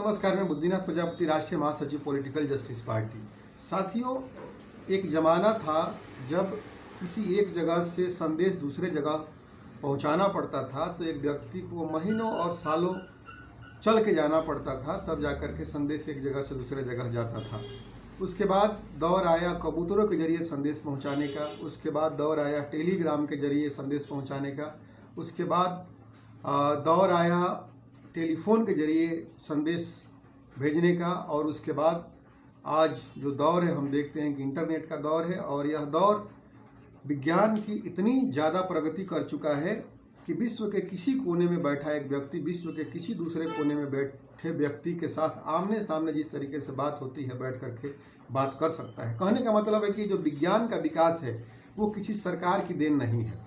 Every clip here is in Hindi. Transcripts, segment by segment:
नमस्कार, मैं बुद्धिनाथ प्रजापति, राष्ट्रीय महासचिव पॉलिटिकल जस्टिस पार्टी। साथियों, एक ज़माना था जब किसी एक जगह से संदेश दूसरे जगह पहुंचाना पड़ता था तो एक व्यक्ति को महीनों और सालों चल के जाना पड़ता था, तब जाकर के संदेश एक जगह से दूसरे जगह जाता था। उसके बाद दौर आया कबूतरों के जरिए संदेश पहुंचाने का, उसके बाद दौर आया टेलीग्राम के जरिए संदेश पहुंचाने का, उसके बाद दौर आया टेलीफोन के जरिए संदेश भेजने का, और उसके बाद आज जो दौर है हम देखते हैं कि इंटरनेट का दौर है। और यह दौर विज्ञान की इतनी ज़्यादा प्रगति कर चुका है कि विश्व के किसी कोने में बैठा एक व्यक्ति विश्व के किसी दूसरे कोने में बैठे व्यक्ति के साथ आमने सामने जिस तरीके से बात होती है बैठ करके बात कर सकता है। कहने का मतलब है कि जो विज्ञान का विकास है वो किसी सरकार की देन नहीं है।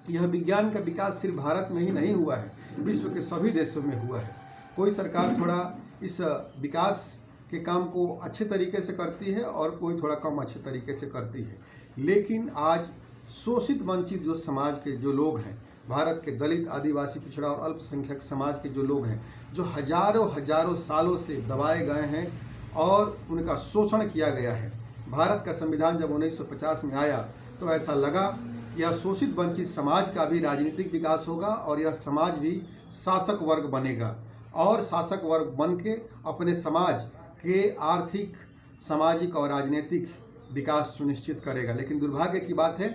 यह विज्ञान का विकास सिर्फ भारत में ही नहीं हुआ है, विश्व के सभी देशों में हुआ है। कोई सरकार थोड़ा इस विकास के काम को अच्छे तरीके से करती है और कोई थोड़ा कम अच्छे तरीके से करती है, लेकिन आज शोषित वंचित जो समाज के जो लोग हैं, भारत के दलित, आदिवासी, पिछड़ा और अल्पसंख्यक समाज के जो लोग हैं, जो हजारों सालों से दबाए गए हैं और उनका शोषण किया गया है। भारत का संविधान जब 1950 में आया तो ऐसा लगा यह शोषित वंचित समाज का भी राजनीतिक विकास होगा और यह समाज भी शासक वर्ग बनेगा और शासक वर्ग बन के अपने समाज के आर्थिक, सामाजिक और राजनीतिक विकास सुनिश्चित करेगा। लेकिन दुर्भाग्य की बात है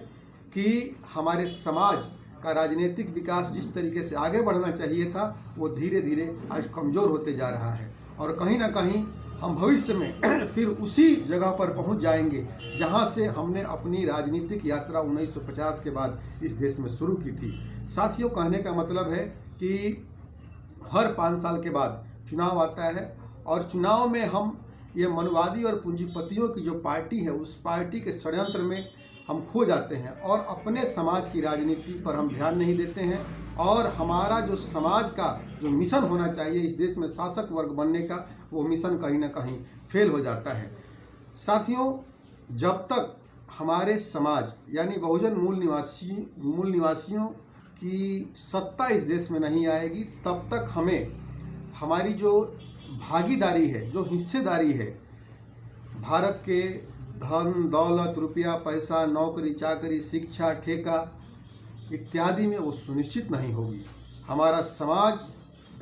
कि हमारे समाज का राजनीतिक विकास जिस तरीके से आगे बढ़ना चाहिए था वो धीरे धीरे आज कमज़ोर होते जा रहा है और कहीं ना कहीं हम भविष्य में फिर उसी जगह पर पहुंच जाएंगे जहां से हमने अपनी राजनीतिक यात्रा 1950 के बाद इस देश में शुरू की थी। साथियों, कहने का मतलब है कि हर 5 साल के बाद चुनाव आता है और चुनाव में हम ये मनुवादी और पूंजीपतियों की जो पार्टी है उस पार्टी के षड्यंत्र में हम खो जाते हैं और अपने समाज की राजनीति पर हम ध्यान नहीं देते हैं और हमारा जो समाज का जो मिशन होना चाहिए इस देश में शासक वर्ग बनने का, वो मिशन कहीं ना कहीं फेल हो जाता है। साथियों, जब तक हमारे समाज यानी बहुजन मूल निवासियों की सत्ता इस देश में नहीं आएगी तब तक हमें हमारी जो भागीदारी है, जो हिस्सेदारी है भारत के धन दौलत, रुपया पैसा, नौकरी चाकरी, शिक्षा, ठेका इत्यादि में वो सुनिश्चित नहीं होगी। हमारा समाज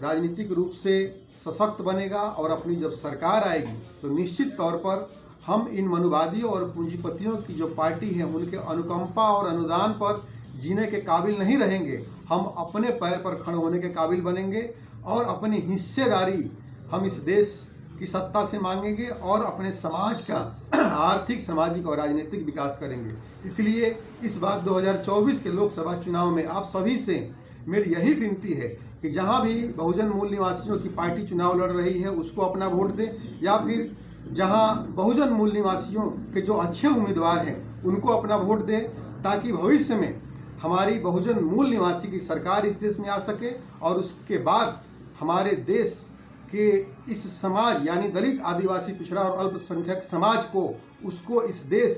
राजनीतिक रूप से सशक्त बनेगा और अपनी जब सरकार आएगी तो निश्चित तौर पर हम इन मनुवादियों और पूंजीपतियों की जो पार्टी है उनके अनुकंपा और अनुदान पर जीने के काबिल नहीं रहेंगे। हम अपने पैर पर खड़े होने के काबिल बनेंगे और अपनी हिस्सेदारी हम इस देश की सत्ता से मांगेंगे और अपने समाज का आर्थिक, सामाजिक और राजनीतिक विकास करेंगे। इसलिए इस बार 2024 के लोकसभा चुनाव में आप सभी से मेरी यही विनती है कि जहां भी बहुजन मूल निवासियों की पार्टी चुनाव लड़ रही है उसको अपना वोट दें, या फिर जहां बहुजन मूल निवासियों के जो अच्छे उम्मीदवार हैं उनको अपना वोट दें, ताकि भविष्य में हमारी बहुजन मूल निवासी की सरकार इस देश में आ सके और उसके बाद हमारे देश कि इस समाज यानी दलित, आदिवासी, पिछड़ा और अल्पसंख्यक समाज को उसको इस देश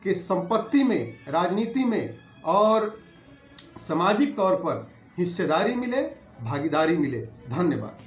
के संपत्ति में, राजनीति में और सामाजिक तौर पर हिस्सेदारी मिले, भागीदारी मिले। धन्यवाद।